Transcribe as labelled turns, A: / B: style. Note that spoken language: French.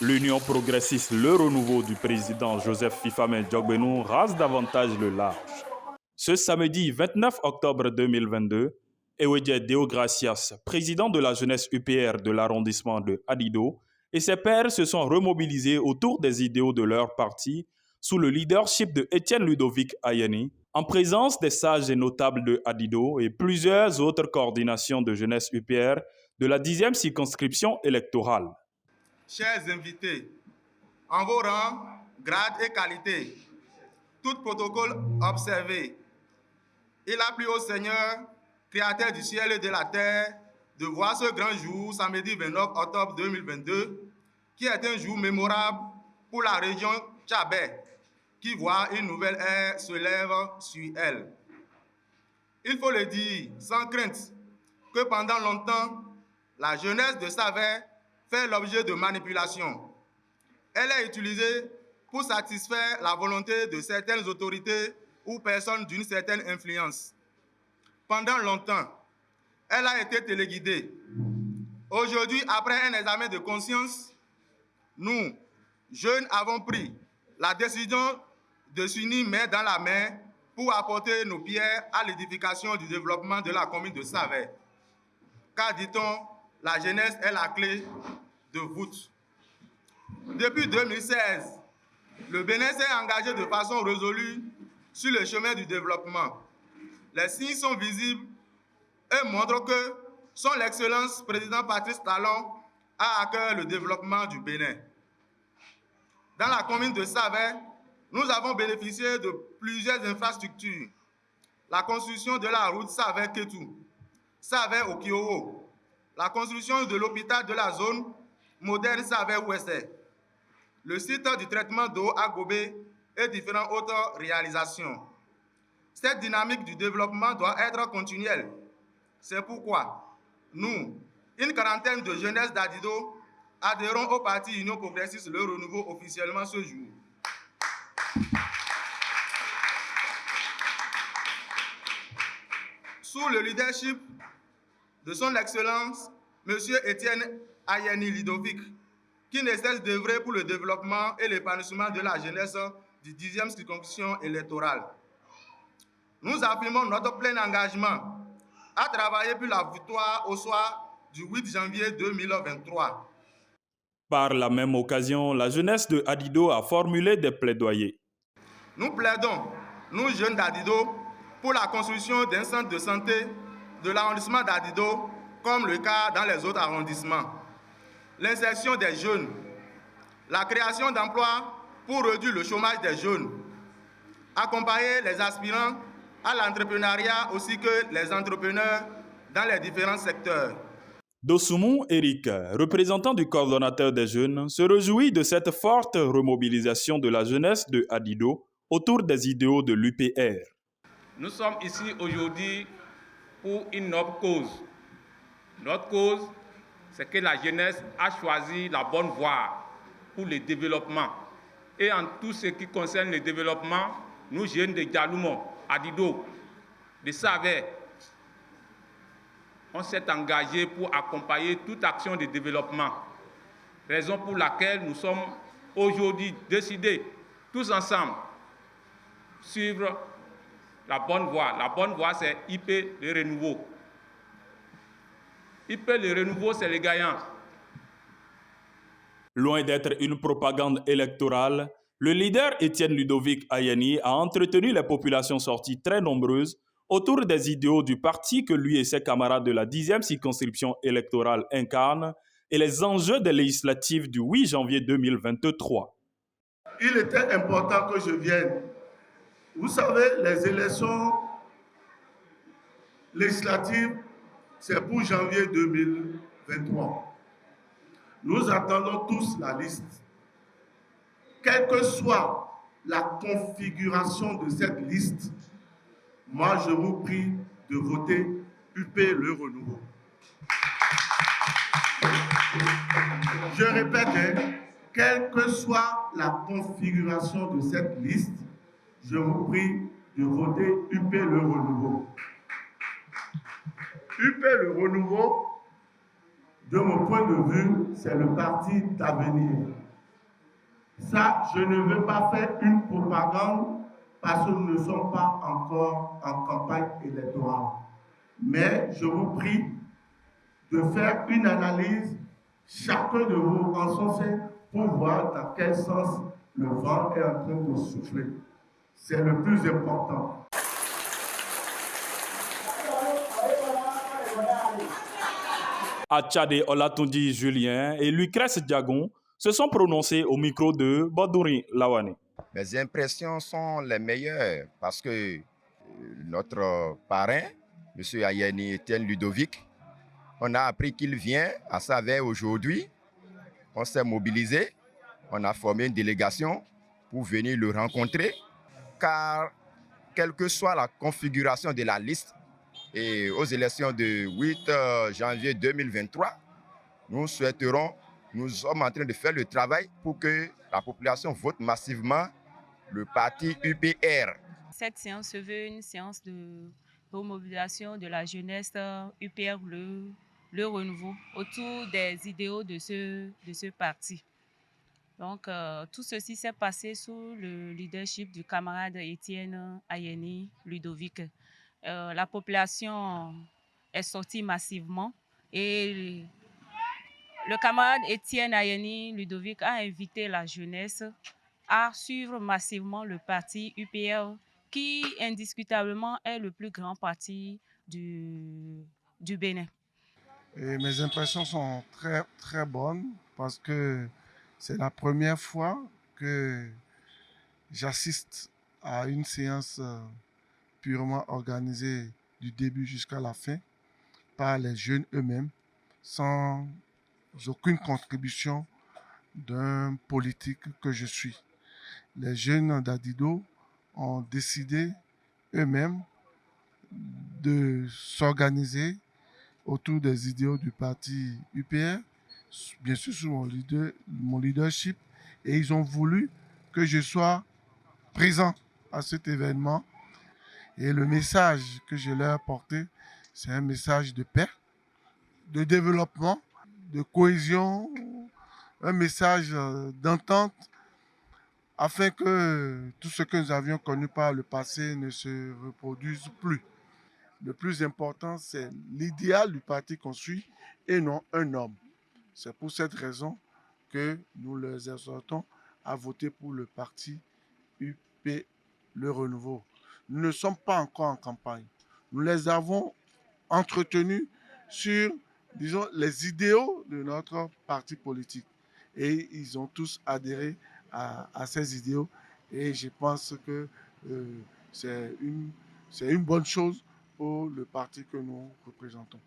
A: L'Union progressiste Le Renouveau du président Joseph Fifamé Djokbenou rase davantage le large. Ce samedi 29 octobre 2022, Ewedje Deogracias, président de la jeunesse UPR de l'arrondissement de Adido, et ses pairs se sont remobilisés autour des idéaux de leur parti sous le leadership de Étienne Ludovic Ayeni, en présence des sages et notables de Adido et plusieurs autres coordinations de jeunesse UPR de la 10e circonscription électorale.
B: Chers invités, en vos rangs, grades et qualités, tout protocole observé, il a plu au Seigneur, créateur du ciel et de la terre, de voir ce grand jour, samedi 29 octobre 2022, qui est un jour mémorable pour la région Tchabé, qui voit une nouvelle ère se lève sur elle. Il faut le dire sans crainte que pendant longtemps, la jeunesse de Savè fait l'objet de manipulations. Elle est utilisée pour satisfaire la volonté de certaines autorités ou personnes d'une certaine influence. Pendant longtemps, elle a été téléguidée. Aujourd'hui, après un examen de conscience, nous, jeunes, avons pris la décision de s'unir main dans la main pour apporter nos pierres à l'édification du développement de la commune de Savè. Car, dit-on, la jeunesse est la clé de voûte. Depuis 2016, le Bénin s'est engagé de façon résolue sur le chemin du développement. Les signes sont visibles et montrent que son Excellence président Patrice Talon a à cœur le développement du Bénin. Dans la commune de Savè, nous avons bénéficié de plusieurs infrastructures. La construction de la route Savè-Kétou, Savè-Okiowo, la construction de l'hôpital de la zone moderne Savè-Ouessé, le site du traitement d'eau à Gobé et différentes autres réalisations. Cette dynamique du développement doit être continuelle. C'est pourquoi nous, une quarantaine de jeunesse d'Adido, adhérons au parti Union progressiste Le Renouveau officiellement ce jour. Sous le leadership de son Excellence, M. Étienne Ayeni Ludovic, qui ne cesse d'œuvrer pour le développement et l'épanouissement de la jeunesse du 10e circonscription électorale. Nous affirmons notre plein engagement à travailler pour la victoire au soir du 8 janvier 2023.
A: Par la même occasion, la jeunesse de Adido a formulé des plaidoyers.
B: Nous plaidons, nous jeunes d'Adido, pour la construction d'un centre de santé de l'arrondissement d'Adido, comme le cas dans les autres arrondissements. L'insertion des jeunes, la création d'emplois pour réduire le chômage des jeunes, accompagner les aspirants à l'entrepreneuriat aussi que les entrepreneurs dans les différents secteurs.
A: Dosoumou Eric, représentant du coordonnateur des jeunes, se réjouit de cette forte remobilisation de la jeunesse de Adido autour des idéaux de l'UPR.
C: Nous sommes ici aujourd'hui pour une noble cause. Notre cause, c'est que la jeunesse a choisi la bonne voie pour le développement. Et en tout ce qui concerne le développement, nous jeunes de Dialoumon, Adido, de Savè, on s'est engagé pour accompagner toute action de développement. Raison pour laquelle nous sommes aujourd'hui décidés, tous ensemble, suivre la bonne voie. La bonne voie, c'est IP Le Renouveau. IP Le Renouveau, c'est les gagnants.
A: Loin d'être une propagande électorale, le leader Étienne Ludovic Ayeni a entretenu les populations sorties très nombreuses autour des idéaux du parti que lui et ses camarades de la 10e circonscription électorale incarnent et les enjeux des législatives du 8 janvier 2023.
D: Il était important que je vienne. Vous savez, les élections législatives, c'est pour janvier 2023. Nous attendons tous la liste. Quelle que soit la configuration de cette liste, moi je vous prie de voter UP Le Renouveau. Je répète, quelle que soit la configuration de cette liste, je vous prie de voter UP Le Renouveau. UP Le Renouveau, de mon point de vue, c'est le parti d'avenir. Ça, je ne veux pas faire une propagande parce que nous ne sommes pas encore en campagne électorale. Mais je vous prie de faire une analyse, chacun de vous en son sein, pour voir dans quel sens le vent est en train de souffler. C'est le plus important.
A: Atchade Olatundi Julien et Lucrèce Diagon se sont prononcés au micro de Badouri Lawane.
E: Mes impressions sont les meilleures parce que notre parrain, M. Ayeni Etienne Ludovic, on a appris qu'il vient à sa veille aujourd'hui. On s'est mobilisé, on a formé une délégation pour venir le rencontrer, car quelle que soit la configuration de la liste, et aux élections de 8 janvier 2023, nous sommes en train de faire le travail pour que la population vote massivement le parti UPR.
F: Cette séance se veut une séance de remobilisation de la jeunesse UPR, le renouveau, autour des idéaux de ce parti. Donc, tout ceci s'est passé sous le leadership du camarade Etienne Ayeni Ludovic. La population est sortie massivement et le camarade Etienne Ayeni Ludovic a invité la jeunesse à suivre massivement le parti UPR qui indiscutablement est le plus grand parti du Bénin.
G: Et mes impressions sont très, très bonnes parce que c'est la première fois que j'assiste à une séance purement organisée du début jusqu'à la fin par les jeunes eux-mêmes, sans aucune contribution d'un politique que je suis. Les jeunes d'Adido ont décidé eux-mêmes de s'organiser autour des idéaux du parti UPR, bien sûr sous mon leadership, et ils ont voulu que je sois présent à cet événement. Et le message que je leur ai porté, c'est un message de paix, de développement, de cohésion, un message d'entente, afin que tout ce que nous avions connu par le passé ne se reproduise plus. Le plus important, c'est l'idéal du parti qu'on suit et non un homme. C'est pour cette raison que nous les exhortons à voter pour le parti UP, le renouveau. Nous ne sommes pas encore en campagne. Nous les avons entretenus sur, disons, les idéaux de notre parti politique. Et ils ont tous adhéré à ces idéaux. Et je pense que c'est une bonne chose pour le parti que nous représentons.